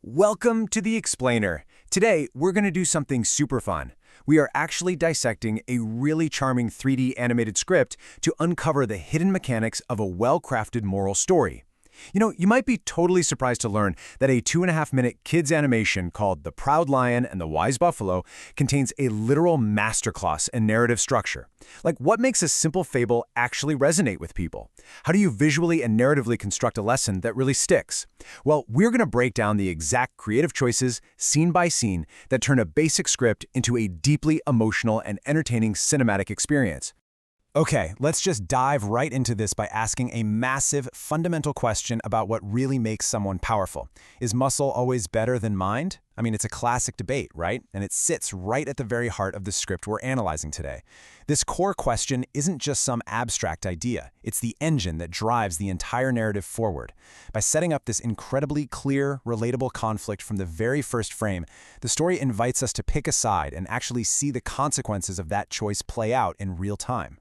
Welcome to The Explainer. Today, we're going to do something super fun. We are actually dissecting a really charming 3D animated script to uncover the hidden mechanics of a well-crafted moral story. You might be totally surprised to learn that a 2.5-minute kids animation called The Proud Lion and the Wise Buffalo contains a literal masterclass in narrative structure. Like, what makes a simple fable actually resonate with people? How do you visually and narratively construct a lesson that really sticks? Well, we're going to break down the exact creative choices, scene by scene, that turn a basic script into a deeply emotional and entertaining cinematic experience. Okay, let's just dive right into this by asking a massive, fundamental question about what really makes someone powerful. Is muscle always better than mind? I mean, it's a classic debate, right? And it sits right at the very heart of the script we're analyzing today. This core question isn't just some abstract idea. It's the engine that drives the entire narrative forward. By setting up this incredibly clear, relatable conflict from the very first frame, the story invites us to pick a side and actually see the consequences of that choice play out in real time.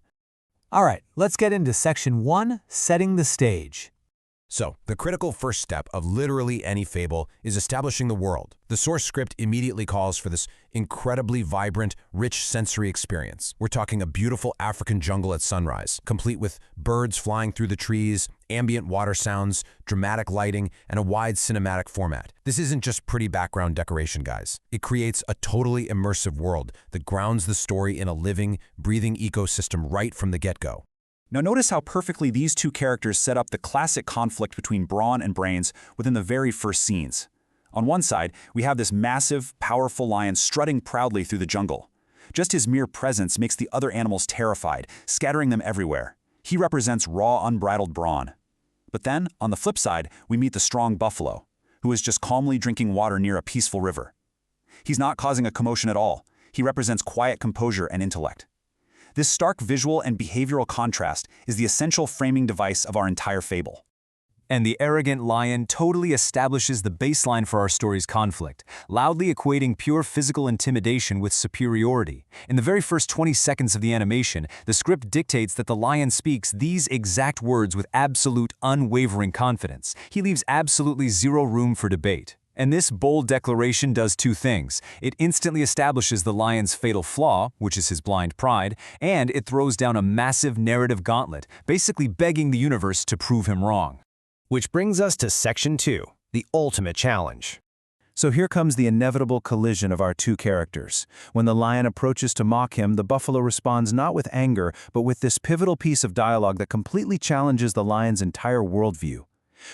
All right, let's get into Section 1, Setting the Stage. So, the critical first step of literally any fable is establishing the world. The source script immediately calls for this incredibly vibrant, rich sensory experience. We're talking a beautiful African jungle at sunrise, complete with birds flying through the trees, ambient water sounds, dramatic lighting, and a wide cinematic format. This isn't just pretty background decoration, guys. It creates a totally immersive world that grounds the story in a living, breathing ecosystem right from the get-go. Now notice how perfectly these two characters set up the classic conflict between brawn and brains within the very first scenes. On one side, we have this massive, powerful lion strutting proudly through the jungle. Just his mere presence makes the other animals terrified, scattering them everywhere. He represents raw, unbridled brawn. But then, on the flip side, we meet the strong buffalo, who is just calmly drinking water near a peaceful river. He's not causing a commotion at all. He represents quiet composure and intellect. This stark visual and behavioral contrast is the essential framing device of our entire fable. And the arrogant lion totally establishes the baseline for our story's conflict, loudly equating pure physical intimidation with superiority. In the very first 20 seconds of the animation, the script dictates that the lion speaks these exact words with absolute, unwavering confidence. He leaves absolutely zero room for debate. And this bold declaration does two things. It instantly establishes the lion's fatal flaw, which is his blind pride, and it throws down a massive narrative gauntlet, basically begging the universe to prove him wrong. Which brings us to Section 2, the ultimate challenge. So here comes the inevitable collision of our two characters. When the lion approaches to mock him, the buffalo responds not with anger, but with this pivotal piece of dialogue that completely challenges the lion's entire worldview.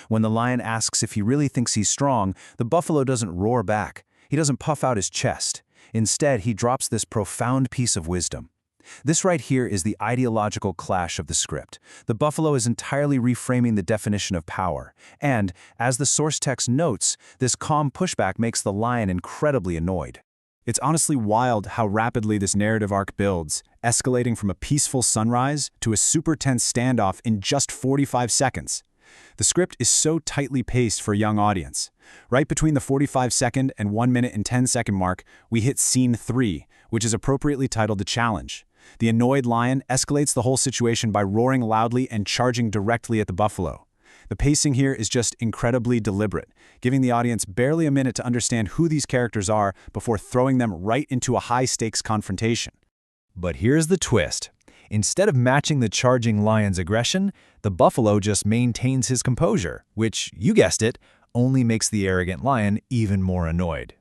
When the lion asks if he really thinks he's strong, the buffalo doesn't roar back. He doesn't puff out his chest. Instead, he drops this profound piece of wisdom. This right here is the ideological clash of the script. The buffalo is entirely reframing the definition of power. And, as the source text notes, this calm pushback makes the lion incredibly annoyed. It's honestly wild how rapidly this narrative arc builds, escalating from a peaceful sunrise to a super tense standoff in just 45 seconds. The script is so tightly paced for a young audience. Right between the 45-second and 1-minute and 10-second mark, we hit Scene 3, which is appropriately titled The Challenge. The annoyed lion escalates the whole situation by roaring loudly and charging directly at the buffalo. The pacing here is just incredibly deliberate, giving the audience barely a minute to understand who these characters are before throwing them right into a high-stakes confrontation. But here's the twist. Instead of matching the charging lion's aggression, the buffalo just maintains his composure, which, you guessed it, only makes the arrogant lion even more annoyed.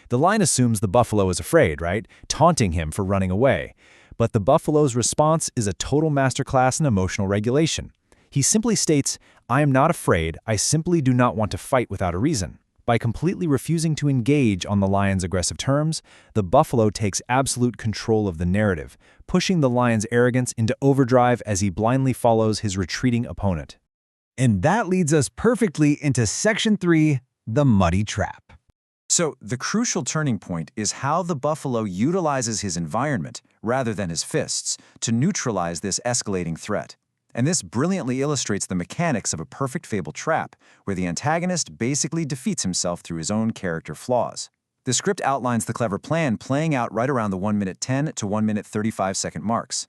The lion assumes the buffalo is afraid, right? Taunting him for running away. But the buffalo's response is a total masterclass in emotional regulation. He simply states, "I am not afraid, I simply do not want to fight without a reason." By completely refusing to engage on the lion's aggressive terms, the buffalo takes absolute control of the narrative, pushing the lion's arrogance into overdrive as he blindly follows his retreating opponent. And that leads us perfectly into Section 3, The Muddy Trap. So, the crucial turning point is how the buffalo utilizes his environment, rather than his fists, to neutralize this escalating threat. And this brilliantly illustrates the mechanics of a perfect fable trap, where the antagonist basically defeats himself through his own character flaws. The script outlines the clever plan playing out right around the 1-minute 10 to 1-minute 35-second marks.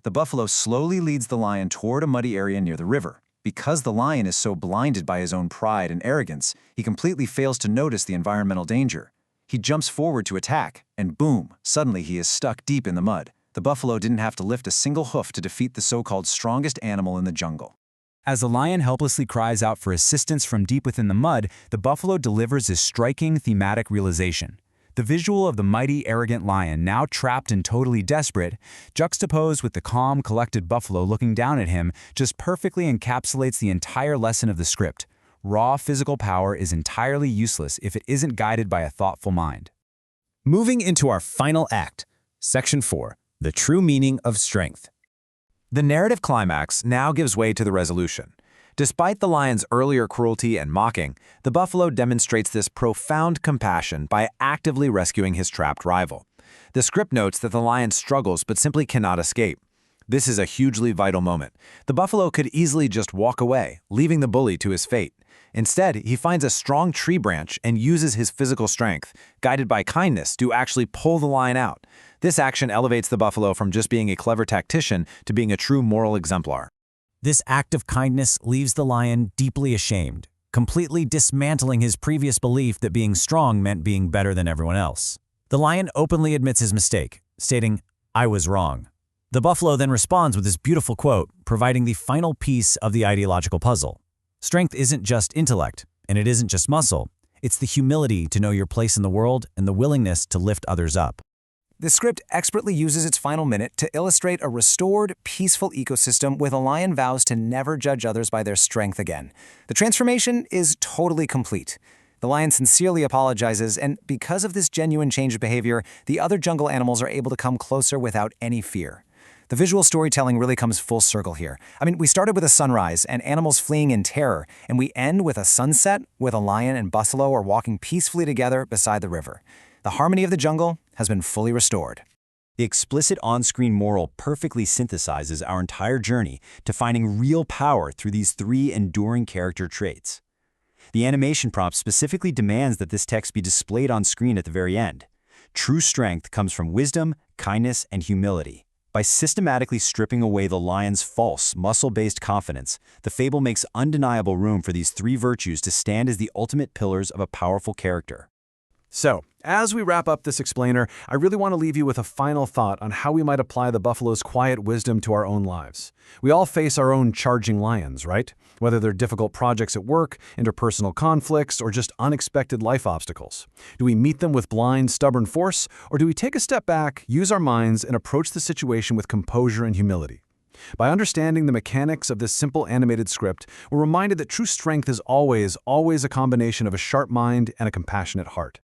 The buffalo slowly leads the lion toward a muddy area near the river. Because the lion is so blinded by his own pride and arrogance, he completely fails to notice the environmental danger. He jumps forward to attack, and boom, suddenly he is stuck deep in the mud. The buffalo didn't have to lift a single hoof to defeat the so-called strongest animal in the jungle. As the lion helplessly cries out for assistance from deep within the mud, the buffalo delivers this striking thematic realization. The visual of the mighty, arrogant lion, now trapped and totally desperate, juxtaposed with the calm, collected buffalo looking down at him, just perfectly encapsulates the entire lesson of the script. Raw physical power is entirely useless if it isn't guided by a thoughtful mind. Moving into our final act, Section 4, the true meaning of strength. The narrative climax now gives way to the resolution. Despite the lion's earlier cruelty and mocking, the buffalo demonstrates this profound compassion by actively rescuing his trapped rival. The script notes that the lion struggles but simply cannot escape. This is a hugely vital moment. The buffalo could easily just walk away, leaving the bully to his fate. Instead, he finds a strong tree branch and uses his physical strength, guided by kindness, to actually pull the lion out. This action elevates the buffalo from just being a clever tactician to being a true moral exemplar. This act of kindness leaves the lion deeply ashamed, completely dismantling his previous belief that being strong meant being better than everyone else. The lion openly admits his mistake, stating, "I was wrong." The buffalo then responds with this beautiful quote, providing the final piece of the ideological puzzle. Strength isn't just intellect, and it isn't just muscle. It's the humility to know your place in the world and the willingness to lift others up. The script expertly uses its final minute to illustrate a restored, peaceful ecosystem where the lion vows to never judge others by their strength again. The transformation is totally complete. The lion sincerely apologizes, and because of this genuine change of behavior, the other jungle animals are able to come closer without any fear. The visual storytelling really comes full circle here. We started with a sunrise and animals fleeing in terror, and we end with a sunset with a lion and buffalo are walking peacefully together beside the river. The harmony of the jungle has been fully restored. The explicit on-screen moral perfectly synthesizes our entire journey to finding real power through these three enduring character traits. The animation prompt specifically demands that this text be displayed on screen at the very end. True strength comes from wisdom, kindness, and humility. By systematically stripping away the lion's false, muscle-based confidence, the fable makes undeniable room for these three virtues to stand as the ultimate pillars of a powerful character. So, as we wrap up this explainer, I really want to leave you with a final thought on how we might apply the buffalo's quiet wisdom to our own lives. We all face our own charging lions, right? Whether they're difficult projects at work, interpersonal conflicts, or just unexpected life obstacles. Do we meet them with blind, stubborn force, or do we take a step back, use our minds, and approach the situation with composure and humility? By understanding the mechanics of this simple animated script, we're reminded that true strength is always a combination of a sharp mind and a compassionate heart.